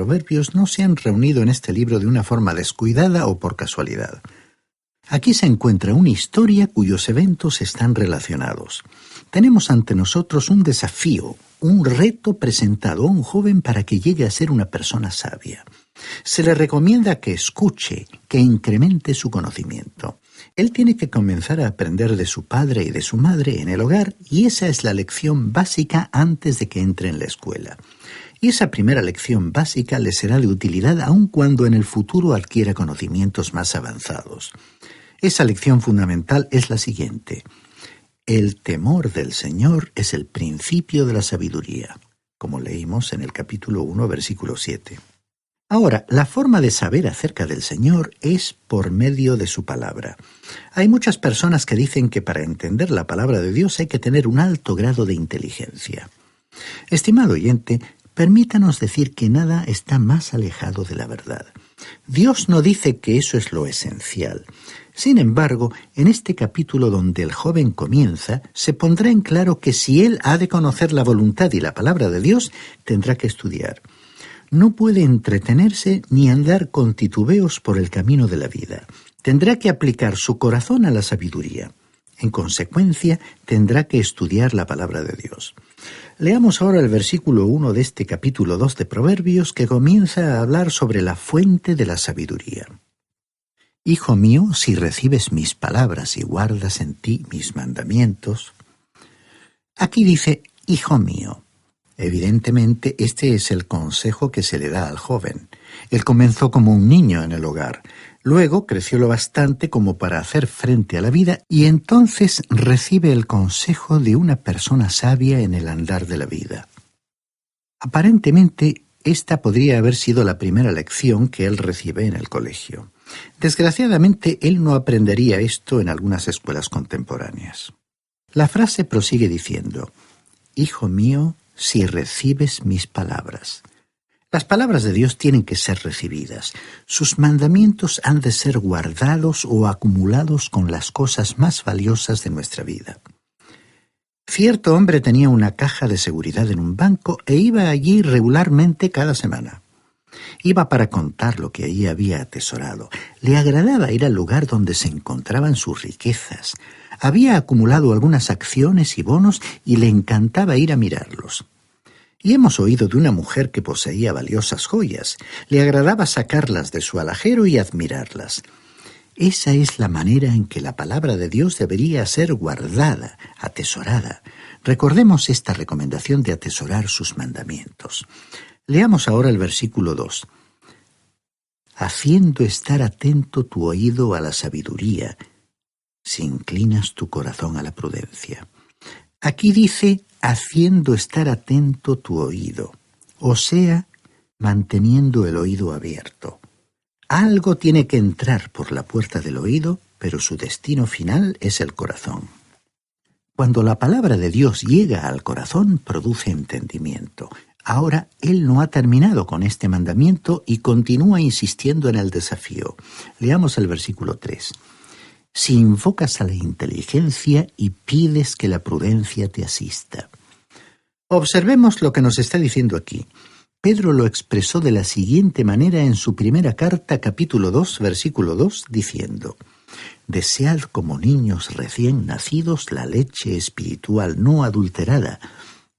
Proverbios no se han reunido en este libro de una forma descuidada o por casualidad. Aquí se encuentra una historia cuyos eventos están relacionados. Tenemos ante nosotros un desafío, un reto presentado a un joven para que llegue a ser una persona sabia. Se le recomienda que escuche, que incremente su conocimiento. Él tiene que comenzar a aprender de su padre y de su madre en el hogar, y esa es la lección básica antes de que entre en la escuela. Y esa primera lección básica le será de utilidad aun cuando en el futuro adquiera conocimientos más avanzados. Esa lección fundamental es la siguiente: el temor del Señor es el principio de la sabiduría, como leímos en el capítulo 1, versículo 7. Ahora, la forma de saber acerca del Señor es por medio de su palabra. Hay muchas personas que dicen que para entender la palabra de Dios hay que tener un alto grado de inteligencia. Estimado oyente, permítanos decir que nada está más alejado de la verdad. Dios no dice que eso es lo esencial. Sin embargo, en este capítulo donde el joven comienza, se pondrá en claro que si él ha de conocer la voluntad y la palabra de Dios, tendrá que estudiar. No puede entretenerse ni andar con titubeos por el camino de la vida. Tendrá que aplicar su corazón a la sabiduría. En consecuencia, tendrá que estudiar la palabra de Dios. Leamos ahora el versículo 1 de este capítulo 2 de Proverbios, que comienza a hablar sobre la fuente de la sabiduría. Hijo mío, si recibes mis palabras y guardas en ti mis mandamientos. Aquí dice, hijo mío. Evidentemente, este es el consejo que se le da al joven. Él comenzó como un niño en el hogar. Luego creció lo bastante como para hacer frente a la vida y entonces recibe el consejo de una persona sabia en el andar de la vida. Aparentemente, esta podría haber sido la primera lección que él recibe en el colegio. Desgraciadamente, él no aprendería esto en algunas escuelas contemporáneas. La frase prosigue diciendo, hijo mío, si recibes mis palabras. Las palabras de Dios tienen que ser recibidas. Sus mandamientos han de ser guardados o acumulados con las cosas más valiosas de nuestra vida. Cierto hombre tenía una caja de seguridad en un banco e iba allí regularmente cada semana. Iba para contar lo que allí había atesorado. Le agradaba ir al lugar donde se encontraban sus riquezas. Había acumulado algunas acciones y bonos y le encantaba ir a mirarlos. Y hemos oído de una mujer que poseía valiosas joyas. Le agradaba sacarlas de su alajero y admirarlas. Esa es la manera en que la palabra de Dios debería ser guardada, atesorada. Recordemos esta recomendación de atesorar sus mandamientos. Leamos ahora el versículo 2. Haciendo estar atento tu oído a la sabiduría, si inclinas tu corazón a la prudencia. Aquí dice, haciendo estar atento tu oído, o sea, manteniendo el oído abierto. Algo tiene que entrar por la puerta del oído, pero su destino final es el corazón. Cuando la palabra de Dios llega al corazón, produce entendimiento. Ahora, él no ha terminado con este mandamiento y continúa insistiendo en el desafío. Leamos el versículo 3. Si invocas a la inteligencia y pides que la prudencia te asista. Observemos lo que nos está diciendo aquí. Pedro lo expresó de la siguiente manera en su primera carta, capítulo 2, versículo 2, diciendo: Desead como niños recién nacidos la leche espiritual no adulterada,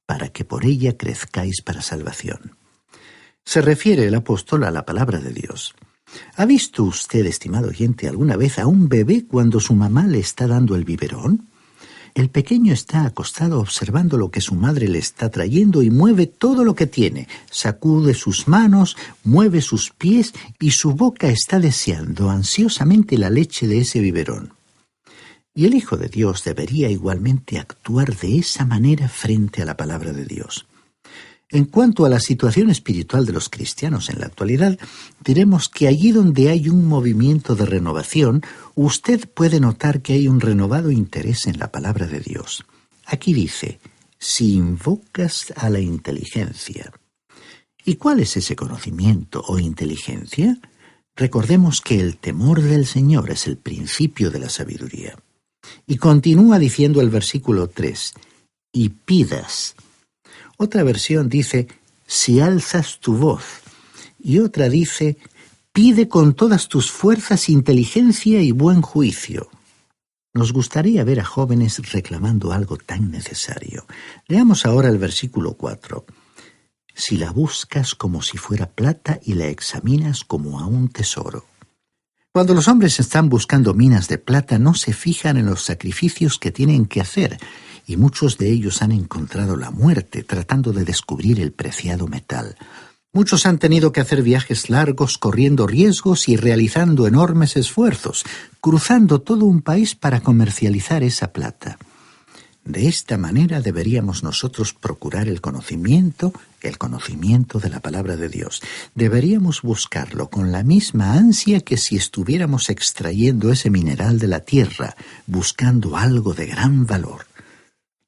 para que por ella crezcáis para salvación. Se refiere el apóstol a la palabra de Dios. ¿Ha visto usted, estimado oyente, alguna vez a un bebé cuando su mamá le está dando el biberón? El pequeño está acostado observando lo que su madre le está trayendo y mueve todo lo que tiene. Sacude sus manos, mueve sus pies y su boca está deseando ansiosamente la leche de ese biberón. Y el Hijo de Dios debería igualmente actuar de esa manera frente a la palabra de Dios. En cuanto a la situación espiritual de los cristianos en la actualidad, diremos que allí donde hay un movimiento de renovación, usted puede notar que hay un renovado interés en la palabra de Dios. Aquí dice, si invocas a la inteligencia. ¿Y cuál es ese conocimiento o inteligencia? Recordemos que el temor del Señor es el principio de la sabiduría. Y continúa diciendo el versículo 3, y pidas. Otra versión dice, si alzas tu voz, Y otra dice: pide con todas tus fuerzas inteligencia y buen juicio. Nos gustaría ver a jóvenes reclamando algo tan necesario. Leamos ahora el versículo 4. Si la buscas como si fuera plata y la examinas como a un tesoro. Cuando los hombres están buscando minas de plata, no se fijan en los sacrificios que tienen que hacer, y muchos de ellos han encontrado la muerte tratando de descubrir el preciado metal. Muchos han tenido que hacer viajes largos, corriendo riesgos y realizando enormes esfuerzos, cruzando todo un país para comercializar esa plata. De esta manera deberíamos nosotros procurar el conocimiento de la palabra de Dios. Deberíamos buscarlo con la misma ansia que si estuviéramos extrayendo ese mineral de la tierra, buscando algo de gran valor.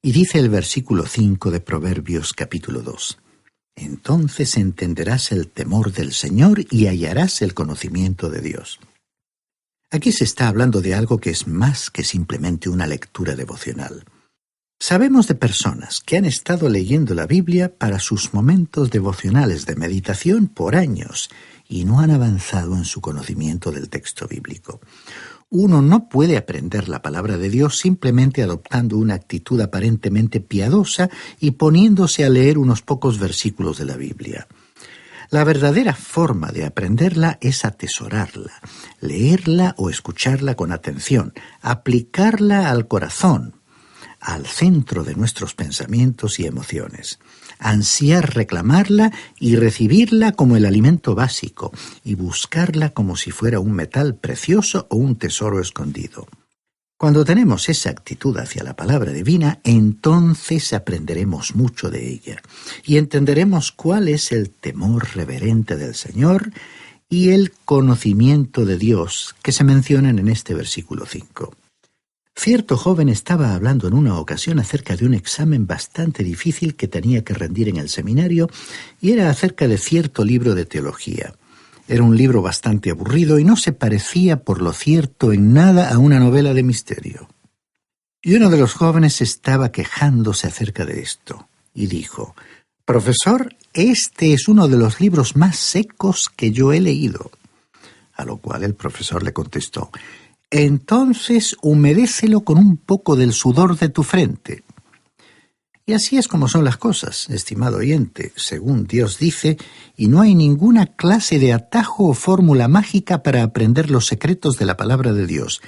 Y dice el versículo 5 de Proverbios capítulo 2. Entonces entenderás el temor del Señor y hallarás el conocimiento de Dios. Aquí se está hablando de algo que es más que simplemente una lectura devocional. Sabemos de personas que han estado leyendo la Biblia para sus momentos devocionales de meditación por años y no han avanzado en su conocimiento del texto bíblico. Uno no puede aprender la palabra de Dios simplemente adoptando una actitud aparentemente piadosa y poniéndose a leer unos pocos versículos de la Biblia. La verdadera forma de aprenderla es atesorarla, leerla o escucharla con atención, aplicarla al corazón, al centro de nuestros pensamientos y emociones, ansiar reclamarla y recibirla como el alimento básico y buscarla como si fuera un metal precioso o un tesoro escondido. Cuando tenemos esa actitud hacia la palabra divina, entonces aprenderemos mucho de ella y entenderemos cuál es el temor reverente del Señor y el conocimiento de Dios que se mencionan en este versículo 5. Cierto joven estaba hablando en una ocasión acerca de un examen bastante difícil que tenía que rendir en el seminario y era acerca de cierto libro de teología. Era un libro bastante aburrido y no se parecía, por lo cierto, en nada a una novela de misterio. Y uno de los jóvenes estaba quejándose acerca de esto y dijo: «Profesor, este es uno de los libros más secos que yo he leído». A lo cual el profesor le contestó: «Entonces humedécelo con un poco del sudor de tu frente». Y así es como son las cosas, estimado oyente, según Dios dice, y no hay ninguna clase de atajo o fórmula mágica para aprender los secretos de la palabra de Dios.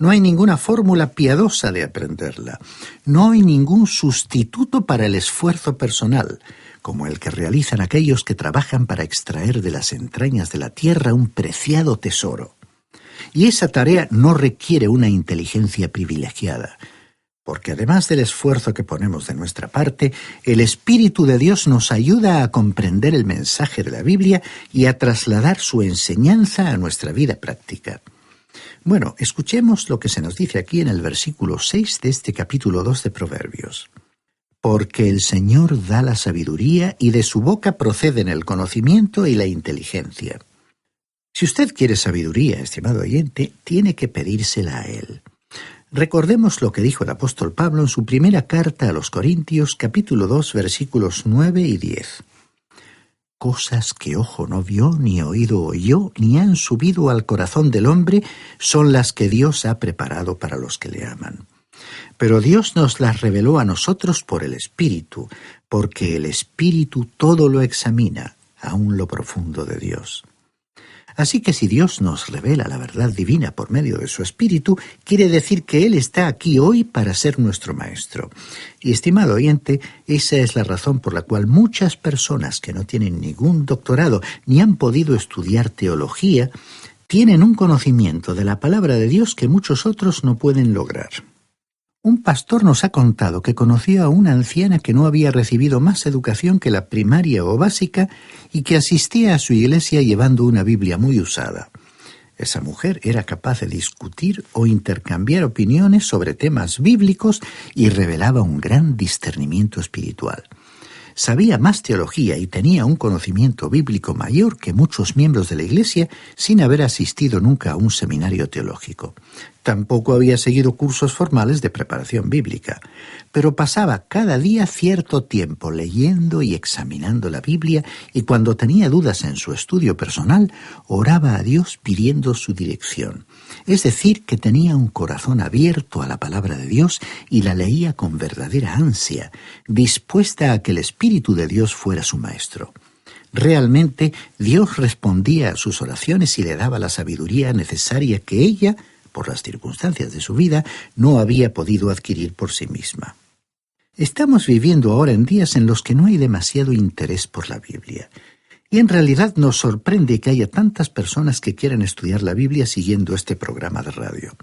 No hay ninguna fórmula piadosa de aprenderla. No hay ningún sustituto para el esfuerzo personal, como el que realizan aquellos que trabajan para extraer de las entrañas de la tierra un preciado tesoro. Y esa tarea no requiere una inteligencia privilegiada, porque además del esfuerzo que ponemos de nuestra parte, el Espíritu de Dios nos ayuda a comprender el mensaje de la Biblia y a trasladar su enseñanza a nuestra vida práctica. Bueno, escuchemos lo que se nos dice aquí en el versículo 6 de este capítulo 2 de Proverbios. Porque el Señor da la sabiduría y de su boca proceden el conocimiento y la inteligencia. Si usted quiere sabiduría, estimado oyente, tiene que pedírsela a Él. Recordemos lo que dijo el apóstol Pablo en su primera carta a los Corintios, capítulo 2, versículos 9 y 10. Cosas que ojo no vio, ni oído oyó, ni han subido al corazón del hombre, son las que Dios ha preparado para los que le aman. Pero Dios nos las reveló a nosotros por el Espíritu, porque el Espíritu todo lo examina, aun lo profundo de Dios. Así que si Dios nos revela la verdad divina por medio de su Espíritu, quiere decir que Él está aquí hoy para ser nuestro Maestro. Y, estimado oyente, esa es la razón por la cual muchas personas que no tienen ningún doctorado ni han podido estudiar teología, tienen un conocimiento de la palabra de Dios que muchos otros no pueden lograr. Un pastor nos ha contado que conoció a una anciana que no había recibido más educación que la primaria o básica y que asistía a su iglesia llevando una Biblia muy usada. Esa mujer era capaz de discutir o intercambiar opiniones sobre temas bíblicos y revelaba un gran discernimiento espiritual. Sabía más teología y tenía un conocimiento bíblico mayor que muchos miembros de la iglesia sin haber asistido nunca a un seminario teológico. Tampoco había seguido cursos formales de preparación bíblica, pero pasaba cada día cierto tiempo leyendo y examinando la Biblia, y cuando tenía dudas en su estudio personal, oraba a Dios pidiendo su dirección. Es decir, que tenía un corazón abierto a la palabra de Dios y la leía con verdadera ansia, dispuesta a que el Espíritu de Dios fuera su maestro. Realmente, Dios respondía a sus oraciones y le daba la sabiduría necesaria que ella, por las circunstancias de su vida, no había podido adquirir por sí misma. Estamos viviendo ahora en días en los que no hay demasiado interés por la Biblia. Y en realidad nos sorprende que haya tantas personas que quieran estudiar la Biblia siguiendo este programa de radio.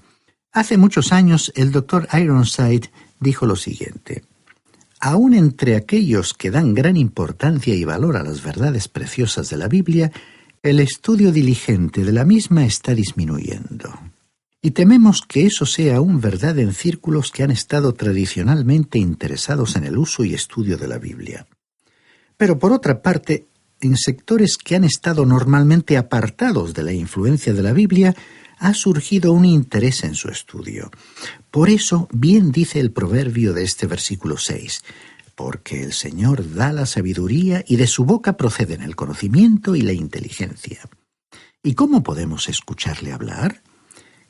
Hace muchos años, el Dr. Ironside dijo lo siguiente: aún entre aquellos que dan gran importancia y valor a las verdades preciosas de la Biblia, el estudio diligente de la misma está disminuyendo. Y tememos que eso sea aún verdad en círculos que han estado tradicionalmente interesados en el uso y estudio de la Biblia. Pero por otra parte, en sectores que han estado normalmente apartados de la influencia de la Biblia, ha surgido un interés en su estudio. Por eso, bien dice el proverbio de este versículo 6, porque el Señor da la sabiduría y de su boca proceden el conocimiento y la inteligencia. ¿Y cómo podemos escucharle hablar?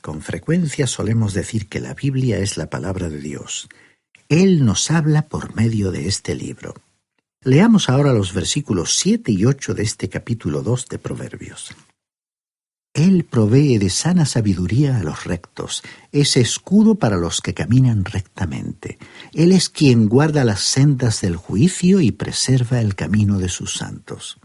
Con frecuencia solemos decir que la Biblia es la palabra de Dios. Él nos habla por medio de este libro. Leamos ahora los versículos 7 y 8 de este capítulo 2 de Proverbios. Él provee de sana sabiduría a los rectos, es escudo para los que caminan rectamente. Él es quien guarda las sendas del juicio y preserva el camino de sus santos.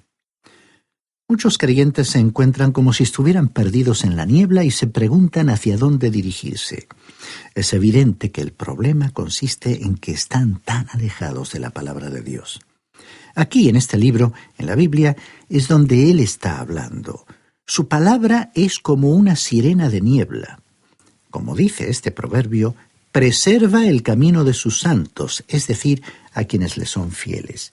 Muchos creyentes se encuentran como si estuvieran perdidos en la niebla y se preguntan hacia dónde dirigirse. Es evidente que el problema consiste en que están tan alejados de la palabra de Dios. Aquí, en este libro, en la Biblia, es donde Él está hablando. Su palabra es como una sirena de niebla. Como dice este proverbio, preserva el camino de sus santos, es decir, a quienes le son fieles.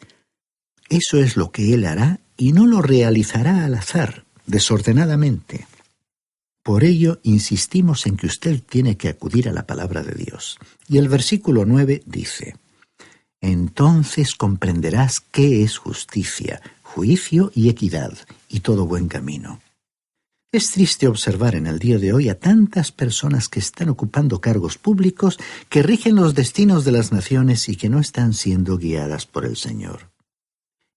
Eso es lo que Él hará y no lo realizará al azar, desordenadamente. Por ello, insistimos en que usted tiene que acudir a la palabra de Dios. Y el versículo 9 dice: entonces comprenderás qué es justicia, juicio y equidad, y todo buen camino. Es triste observar en el día de hoy a tantas personas que están ocupando cargos públicos que rigen los destinos de las naciones y que no están siendo guiadas por el Señor.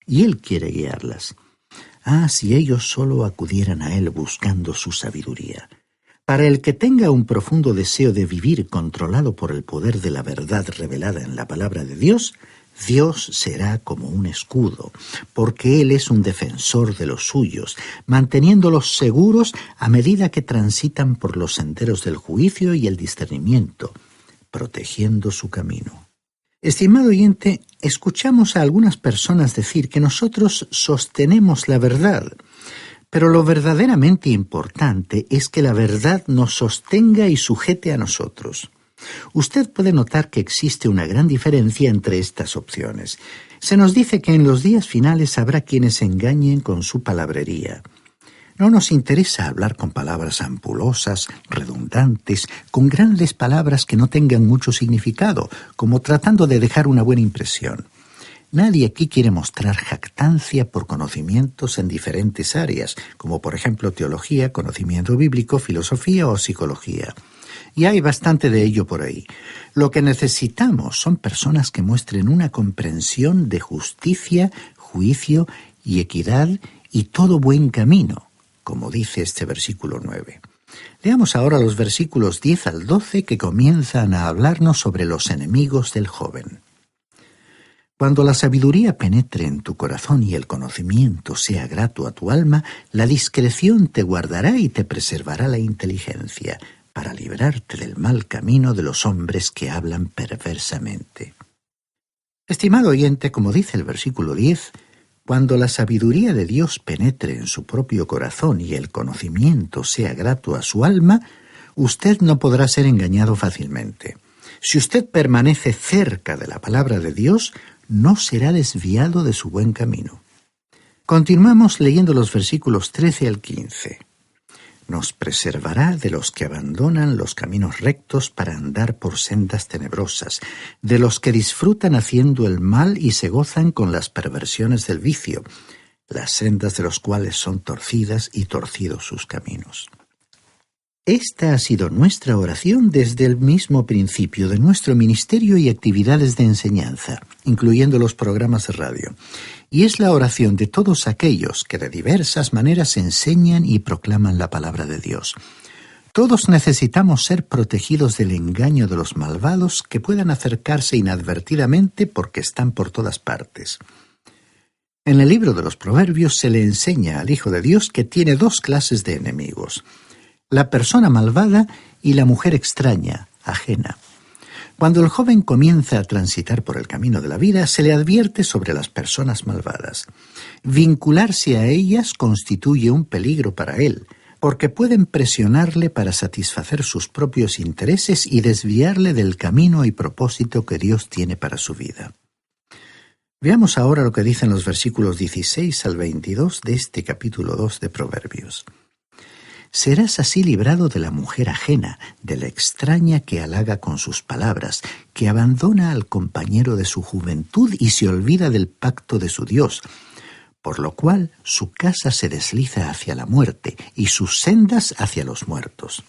Y Él quiere guiarlas. Si ellos solo acudieran a Él buscando su sabiduría. Para el que tenga un profundo deseo de vivir controlado por el poder de la verdad revelada en la palabra de Dios, Dios será como un escudo, porque Él es un defensor de los suyos, manteniéndolos seguros a medida que transitan por los senderos del juicio y el discernimiento, protegiendo su camino. Estimado oyente, escuchamos a algunas personas decir que nosotros sostenemos la verdad, pero lo verdaderamente importante es que la verdad nos sostenga y sujete a nosotros. Usted puede notar que existe una gran diferencia entre estas opciones. Se nos dice que en los días finales habrá quienes engañen con su palabrería. No nos interesa hablar con palabras ampulosas, redundantes, con grandes palabras que no tengan mucho significado, como tratando de dejar una buena impresión. Nadie aquí quiere mostrar jactancia por conocimientos en diferentes áreas, como por ejemplo teología, conocimiento bíblico, filosofía o psicología. Y hay bastante de ello por ahí. Lo que necesitamos son personas que muestren una comprensión de justicia, juicio y equidad y todo buen camino, como dice este versículo 9. Leamos ahora los versículos 10 al 12 que comienzan a hablarnos sobre los enemigos del joven. Cuando la sabiduría penetre en tu corazón y el conocimiento sea grato a tu alma, la discreción te guardará y te preservará la inteligencia, para librarte del mal camino de los hombres que hablan perversamente. Estimado oyente, como dice el versículo 10, cuando la sabiduría de Dios penetre en su propio corazón y el conocimiento sea grato a su alma, usted no podrá ser engañado fácilmente. Si usted permanece cerca de la palabra de Dios, no será desviado de su buen camino. Continuamos leyendo los versículos 13 al 15. Nos preservará de los que abandonan los caminos rectos para andar por sendas tenebrosas, de los que disfrutan haciendo el mal y se gozan con las perversiones del vicio, las sendas de los cuales son torcidas y torcidos sus caminos. Esta ha sido nuestra oración desde el mismo principio de nuestro ministerio y actividades de enseñanza, incluyendo los programas de radio, y es la oración de todos aquellos que de diversas maneras enseñan y proclaman la palabra de Dios. Todos necesitamos ser protegidos del engaño de los malvados que puedan acercarse inadvertidamente porque están por todas partes. En el libro de los Proverbios se le enseña al Hijo de Dios que tiene dos clases de enemigos: la persona malvada y la mujer extraña, ajena. Cuando el joven comienza a transitar por el camino de la vida, se le advierte sobre las personas malvadas. Vincularse a ellas constituye un peligro para él, porque pueden presionarle para satisfacer sus propios intereses y desviarle del camino y propósito que Dios tiene para su vida. Veamos ahora lo que dicen los versículos 16 al 22 de este capítulo 2 de Proverbios. Serás así librado de la mujer ajena, de la extraña que halaga con sus palabras, que abandona al compañero de su juventud y se olvida del pacto de su Dios, por lo cual su casa se desliza hacia la muerte y sus sendas hacia los muertos.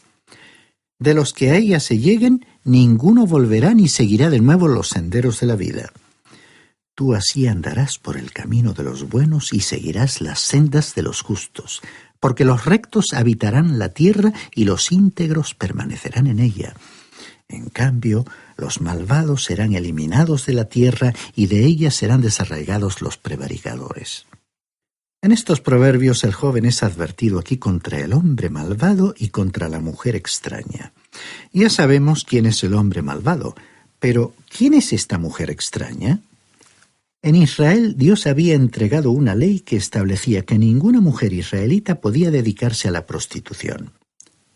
De los que a ella se lleguen, ninguno volverá ni seguirá de nuevo los senderos de la vida. Tú así andarás por el camino de los buenos y seguirás las sendas de los justos, porque los rectos habitarán la tierra y los íntegros permanecerán en ella. En cambio, los malvados serán eliminados de la tierra y de ella serán desarraigados los prevaricadores. En estos proverbios el joven es advertido aquí contra el hombre malvado y contra la mujer extraña. Ya sabemos quién es el hombre malvado, pero ¿quién es esta mujer extraña? En Israel, Dios había entregado una ley que establecía que ninguna mujer israelita podía dedicarse a la prostitución.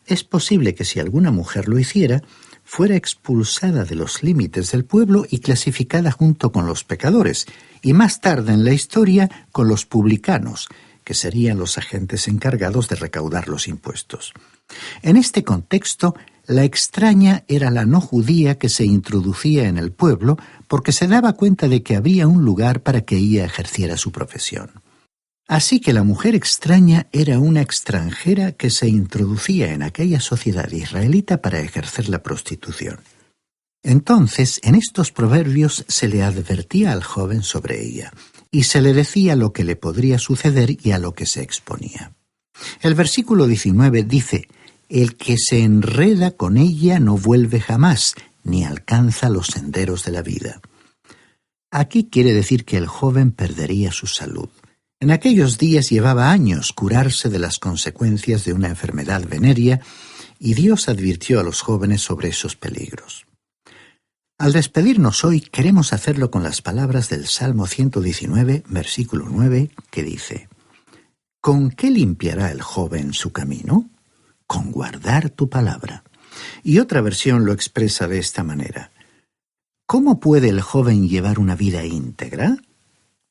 Es posible que si alguna mujer lo hiciera, fuera expulsada de los límites del pueblo y clasificada junto con los pecadores, y más tarde en la historia con los publicanos, que serían los agentes encargados de recaudar los impuestos. En este contexto, la extraña era la no judía que se introducía en el pueblo porque se daba cuenta de que había un lugar para que ella ejerciera su profesión. Así que la mujer extraña era una extranjera que se introducía en aquella sociedad israelita para ejercer la prostitución. Entonces, en estos proverbios se le advertía al joven sobre ella, y se le decía lo que le podría suceder y a lo que se exponía. El versículo 19 dice: «El que se enreda con ella no vuelve jamás, ni alcanza los senderos de la vida». Aquí quiere decir que el joven perdería su salud. En aquellos días llevaba años curarse de las consecuencias de una enfermedad venérea, y Dios advirtió a los jóvenes sobre esos peligros. Al despedirnos hoy, queremos hacerlo con las palabras del Salmo 119, versículo 9, que dice: «¿Con qué limpiará el joven su camino? Con guardar tu palabra». Y otra versión lo expresa de esta manera: ¿cómo puede el joven llevar una vida íntegra?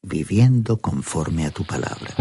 Viviendo conforme a tu palabra.